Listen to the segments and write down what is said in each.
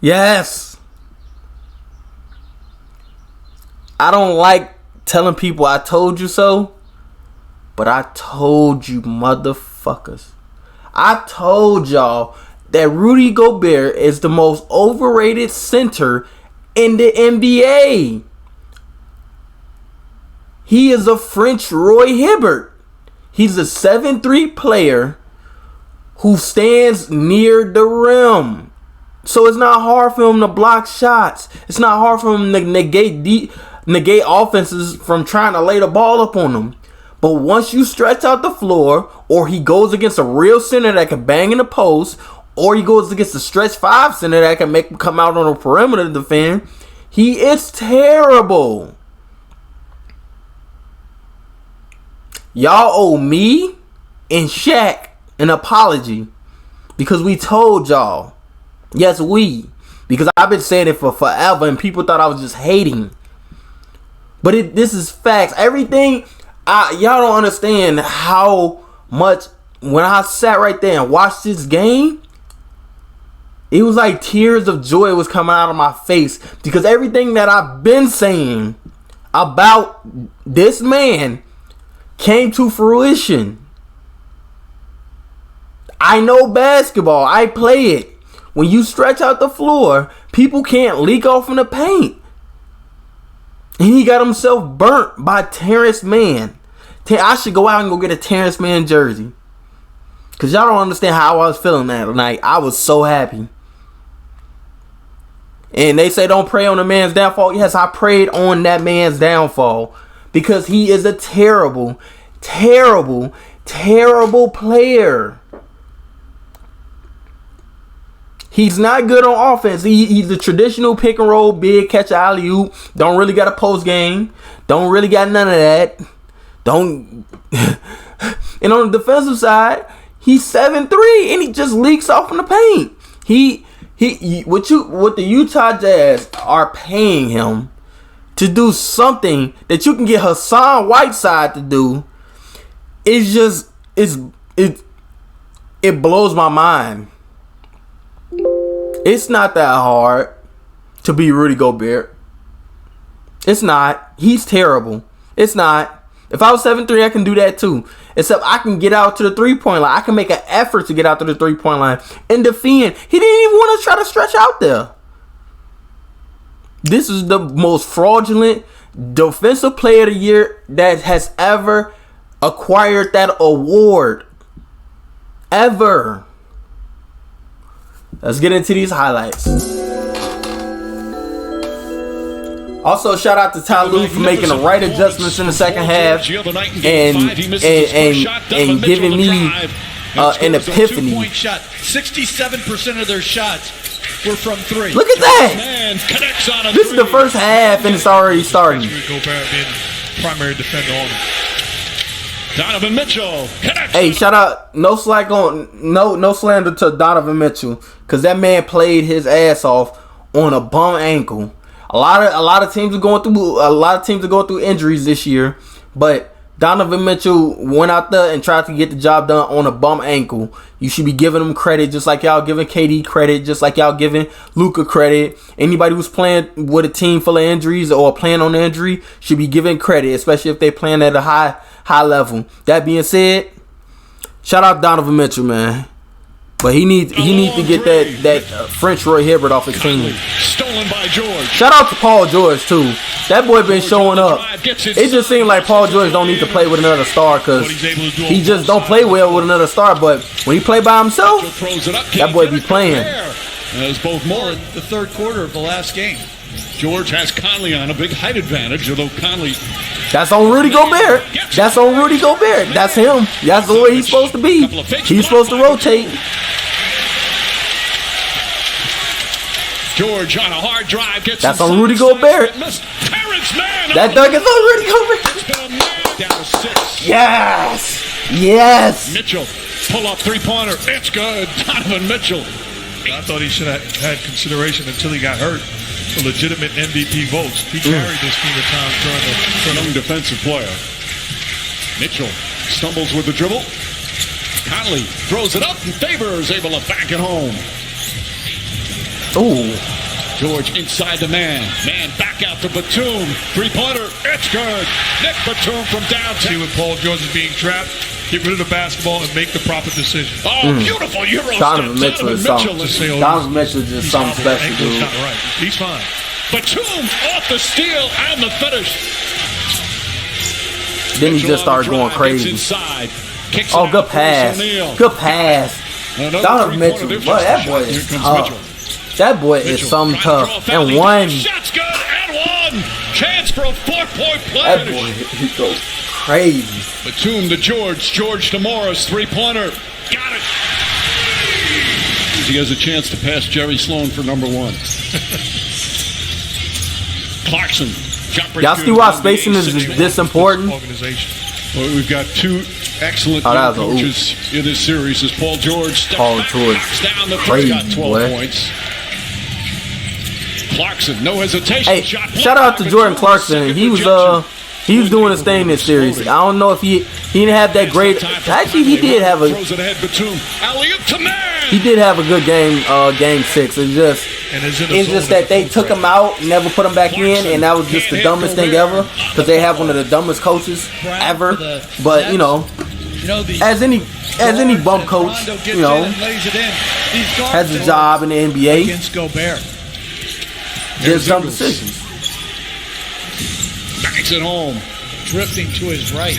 Yes. I don't like telling people I told you so, but I told you motherfuckers. I told y'all that Rudy Gobert is the most overrated center in the NBA. He is a French Roy Hibbert. He's a 7'3" player who stands near the rim. So it's not hard for him to block shots. It's not hard for him to negate offenses from trying to lay the ball up on them. But once you stretch out the floor, or he goes against a real center that can bang in the post, or he goes against a stretch 5 center that can make him come out on the perimeter to defend, he is terrible. Y'all owe me and Shaq an apology because we told y'all. Yes, we. Because I've been saying it for forever and people thought I was just hating. But this is facts. Everything, y'all don't understand how much, when I sat right there and watched this game, it was like tears of joy was coming out of my face. Because everything that I've been saying about this man came to fruition. I know basketball. I play it. When you stretch out the floor, people can't leak off in the paint. And he got himself burnt by Terrence Mann. I should go out and go get a Terrence Mann jersey. Because y'all don't understand how I was feeling that night. I was so happy. And they say don't pray on a man's downfall. Yes, I prayed on that man's downfall. Because he is a terrible, terrible, terrible player. He's not good on offense. He's a traditional pick and roll, big catch, alley-oop. Don't really got a post game. Don't really got none of that. And on the defensive side, he's 7'3" and he just leaks off in the paint. What the Utah Jazz are paying him to do something that you can get Hassan Whiteside to do is just it blows my mind. It's not that hard to be Rudy Gobert. It's not. He's terrible. It's not. If I was 7'3", I can do that too. Except I can get out to the 3-point line. I can make an effort to get out to the 3-point line and defend. He didn't even want to try to stretch out there. This is the most fraudulent defensive player of the year that has ever acquired that award. Ever. Let's get into these highlights. Also, shout out to Ty Lue for making the right adjustments in the second half and giving me an epiphany. 67% of their shots were from 3. Look at that! This is the first half and it's already starting. Gobert being primary defender on him. Donovan Mitchell. Hey, shout out, no slander to Donovan Mitchell, because that man played his ass off on a bum ankle. A lot of teams are going through injuries this year, but Donovan Mitchell went out there and tried to get the job done on a bum ankle. You should be giving him credit, just like y'all giving KD credit, just like y'all giving Luka credit. Anybody who's playing with a team full of injuries or playing on the injury should be given credit, especially if they're playing at a high level. That being said, shout out Donovan Mitchell, man. But he needs to get that French Roy Hibbert off his team. Stolen by George. Shout out to Paul George too. That boy been showing up. It just seems like Paul George don't need to play with another star because he just don't play well with another star. But when he play by himself, that boy be playing. As both more in the third quarter of the last game. George has Conley on a big height advantage, although Conley. That's on Rudy Gobert. That's on Rudy Gobert. That's him. That's the way he's supposed to be. He's supposed to rotate. George on a hard drive gets. That's on Rudy Gobert. That dunk is on Rudy Gobert. Down to 6. Yes. Mitchell pull up 3-pointer. It's good. Donovan Mitchell. I thought he should have had consideration until he got hurt for legitimate MVP votes. He carried this team at times during the young defensive player. Mitchell stumbles with the dribble. Conley throws it up and Favors able to back it home. Ooh. George inside the man. Man back out to Batum. Three-pointer. It's good. Nick Batum from downtown. See when Paul George is being trapped, get rid of the basketball and make the proper decision. Oh, beautiful Euro Donovan step. Mitchell is something. Donovan Mitchell is just something special, dude. Not right. He's fine. Batum off the steal and the finish. Then he just started going crazy. Inside. Oh, good pass. Good pass. Donovan Mitchell, boy, that boy is tough. That boy is something tough. And one. Shot's good and one. Chance for a 4-point play. That boy, he goes crazy. Batum to George. George to Morris. Three-pointer. Got it. He has a chance to pass Jerry Sloan for number one. Clarkson. Y'all see why spacing is this important? Well, we've got two excellent coaches in this series. As Paul George steps back, down the three, got 12 points. Clarkson, no hesitation. Hey, shout out to Jordan Clarkson. He was doing his thing this series. I don't know if he didn't have that great. Actually, he did have a. He did have a good game. Game 6. It's just that they took him out, never put him back in, and that was just the dumbest thing ever. Because they have one of the dumbest coaches ever. But you know, as any bum coach, you know, has a job in the NBA. Against Gobert. There's dumb decisions. Banks it home. Drifting to his right.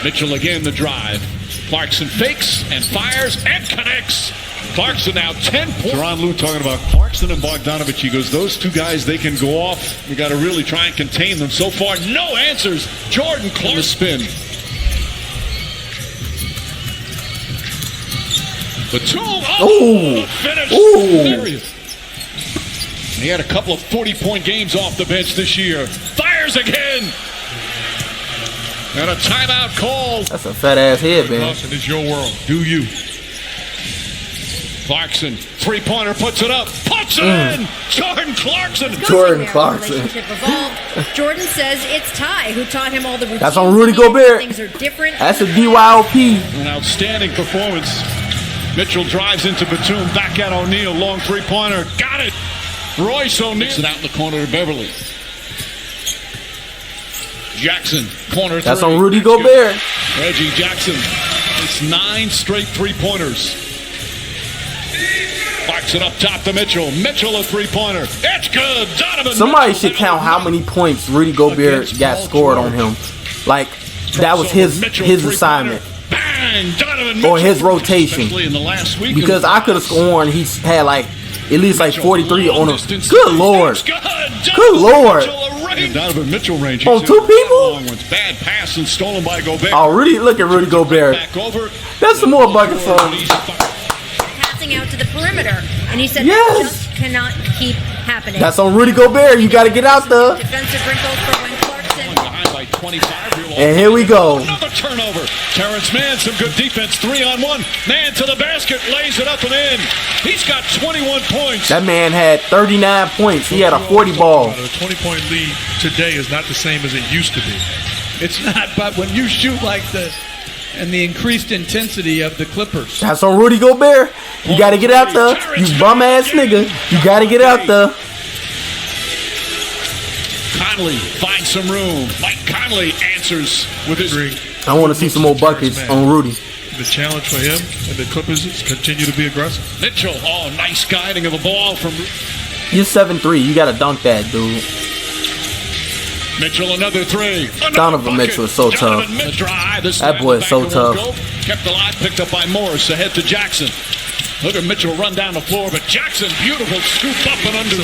Mitchell again the drive. Clarkson fakes and fires and connects. Clarkson now 10 points. Ron Lou talking about Clarkson and Bogdanovich. He goes, those two guys, they can go off. We got to really try and contain them. So far, no answers. Jordan Clarkson. Spin. Batum. Oh, finish. Ooh. He had a couple of 40-point games off the bench this year. Fires again. And a timeout call. That's a fat-ass head, man. Clarkson is your world. Do you? Clarkson, three-pointer, puts it up. Puts it in. Jordan Clarkson. Jordan Clarkson. Jordan says it's Ty who taught him all the routines. That's on Rudy Gobert. Things are different. That's a DYOP. An outstanding performance. Mitchell drives into Batum. Back at O'Neal. Long three-pointer. Got it. Royce O'Neal. It out in the corner to Beverly. Jackson, corner That's three. on Rudy Gobert. Reggie Jackson. It's 9 straight three-pointers. Box it up top to Mitchell. Mitchell a three-pointer. It's good. Donovan. Somebody should count how many points Rudy Gobert got scored on him. Like, that was his assignment. Bang! Donovan or his rotation. In the last week because I could have sworn he had like at least like 43 on him. Good Lord. Good Lord. And Donovan Mitchell range. On two people? Bad pass and stolen by Gobert. Oh, Rudy, look at Rudy Gobert. That's some more buckets for him. Passing out to the perimeter. And he said yes. that just cannot keep happening. That's on Rudy Gobert. You got to get out there. Defensive wrinkles for when Clarkson. Behind by 25. And here we go. Another turnover. Terrence Mann, some good defense. 3-on-1. Man to the basket. Lays it up and in. He's got 21 points. That man had 39 points. He had a 40 ball. The 20-point lead today is not the same as it used to be. It's not, but when you shoot like this and the increased intensity of the Clippers. That's on Rudy Gobert. You got to get out there. You bum-ass nigga. You got to get out there. Conley finds some room. Mike Conley answers with his ring. I want to see some more buckets on Rudy. The challenge for him and the Clippers is continue to be aggressive. Mitchell, oh, nice guiding of the ball from. You're 7'3". You got to dunk that, dude. Mitchell, another three. Donovan Mitchell is so tough. That boy is so tough. Kept alive, picked up by Morris. Ahead to Jackson. Look at Mitchell run down the floor, but Jackson, beautiful scoop up and under.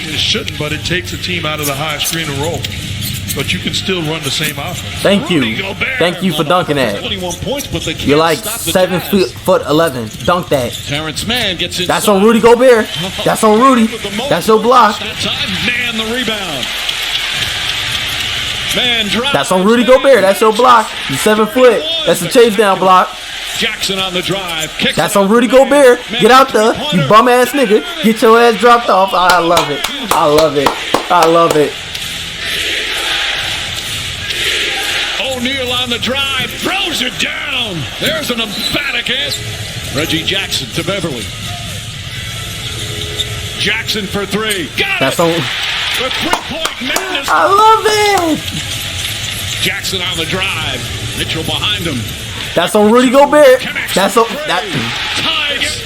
It shouldn't, but it takes a team out of the high screen and roll. But you can still run the same offense. Thank you. Thank you for dunking that. You're like 7'11". Dunk that. Terrence Mann gets inside. That's on Rudy Gobert. That's on Rudy. That's your block. Man, the rebound. Man drives. That's on Rudy Gobert. That's your block. You 7 foot. That's a chase down block. Jackson on the drive. That's on Rudy Gobert. Get out there, you bum ass nigga. Get your ass dropped off. I love it. I love it. I love it. O'Neal on the drive, throws it down. There's an emphatic answer. Reggie Jackson to Beverly. Jackson for three. Got That's it. on. The three-point madness. I love it. Jackson on the drive. Mitchell behind him. That's on Rudy Gobert. Connects That's for on three. that. Ties.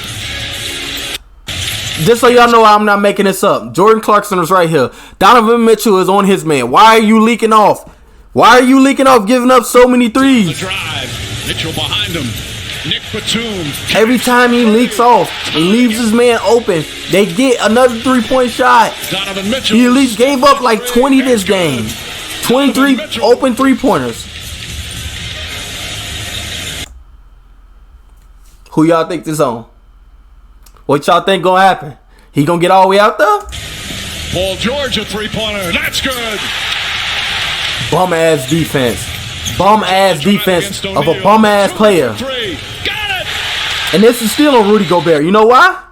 Just so y'all know, I'm not making this up. Jordan Clarkson is right here. Donovan Mitchell is on his man. Why are you leaking off? Why are you leaking off, giving up so many The threes? drive. Mitchell behind him. Nick Batum. Every time he leaks off, he leaves his man open. They get another 3-point shot. Donovan Mitchell. He at least gave up like 20 this game. 23 open 3-pointers. Who y'all think this on? What y'all think gonna happen? He gonna get all the way out there? Paul George a three-pointer. That's good. Bum ass defense. Bum ass defense of a bum ass player. Three. Got it. And this is still on Rudy Gobert. You know why?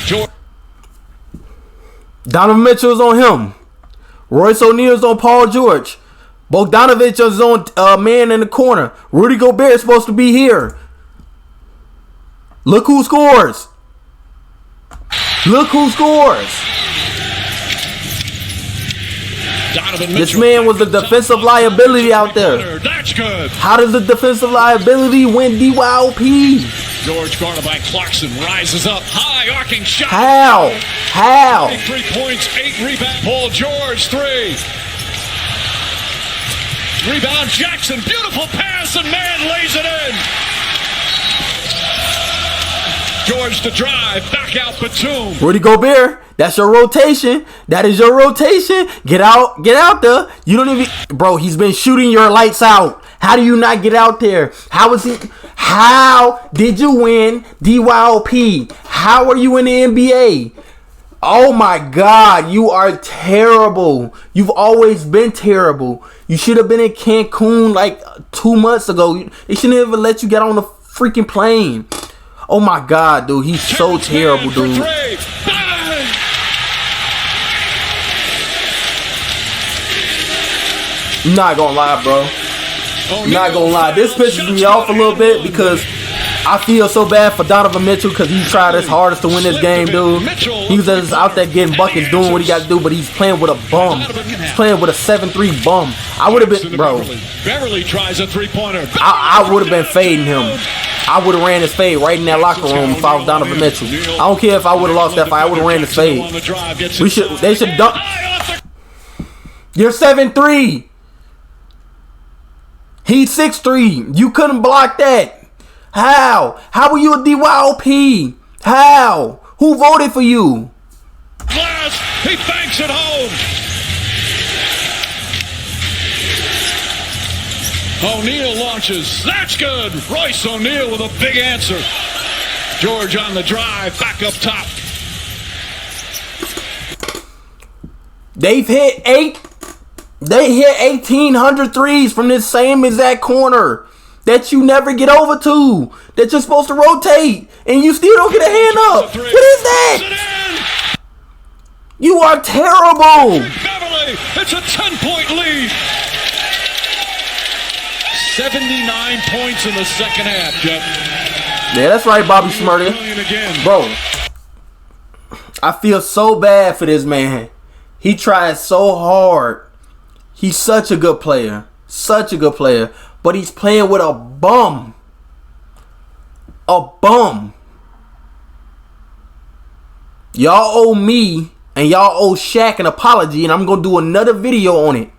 George. Donovan Mitchell is on him. Royce O'Neal is on Paul George. Bogdanovich is on man in the corner. Rudy Gobert is supposed to be here. Look who scores. Look who scores. Donovan This Mitchell. man was a defensive liability out there. That's good. How does the defensive liability win DYOP? George guarded by Clarkson rises up high, arcing shot. How? How? 3 points, 8 rebounds. Paul George, 3. Rebound Jackson, beautiful pass, and man lays it in. George to drive, back out Batum. Rudy Gobert, that's your rotation. That is your rotation. Get out there. You don't even, bro. He's been shooting your lights out. How do you not get out there? How did you win DYOP? How are you in the NBA? Oh my God, you are terrible. You've always been terrible. You should have been in Cancun like 2 months ago. They shouldn't even let you get on the freaking plane. Oh my God, dude, he's so terrible, dude. I'm not gonna lie, bro. I'm not gonna lie. This pisses me off a little bit because I feel so bad for Donovan Mitchell because he tried his hardest to win this game, dude. He was just out there getting buckets, doing what he got to do, but he's playing with a bum. He's playing with a 7-3 bum. I would have been, bro. Beverly tries a three-pointer. I would have been fading him. I would have ran his fade right in that locker room if I was Donovan Mitchell. I don't care if I would have lost that fight. I would have ran his fade. They should dunk. You're 7-3. He's 6'3". You couldn't block that. How? How were you a DYOP? How? Who voted for you? Glass, he banks it home. O'Neal launches. That's good. Royce O'Neal with a big answer. George on the drive, back up top. They've hit 1,800 threes from this same exact corner that you never get over to, that you're supposed to rotate, and you still don't get a hand up. What is that? You are terrible. Beverly, it's a 10-point lead. 79 points in the second half, Jeff. Yeah, that's right, Bobby Shmurda. Bro, I feel so bad for this man. He tried so hard. He's such a good player. Such a good player. But he's playing with a bum. A bum. Y'all owe me and y'all owe Shaq an apology, and I'm going to do another video on it.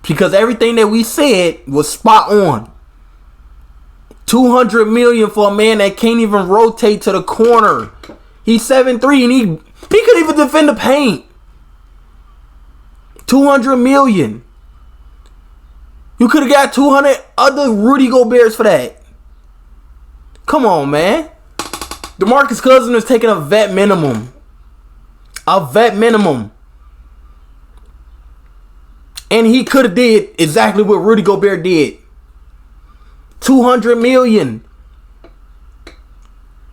Because everything that we said was spot on. $200 million for a man that can't even rotate to the corner. He's 7'3", and he could even defend the paint. $200 million. You could have got 200 other Rudy Goberts for that. Come on, man. DeMarcus Cousins is taking a vet minimum. A vet minimum. And he could have did exactly what Rudy Gobert did. $200 million.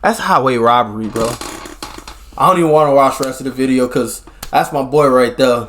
That's highway robbery, bro. I don't even want to watch the rest of the video because that's my boy right there.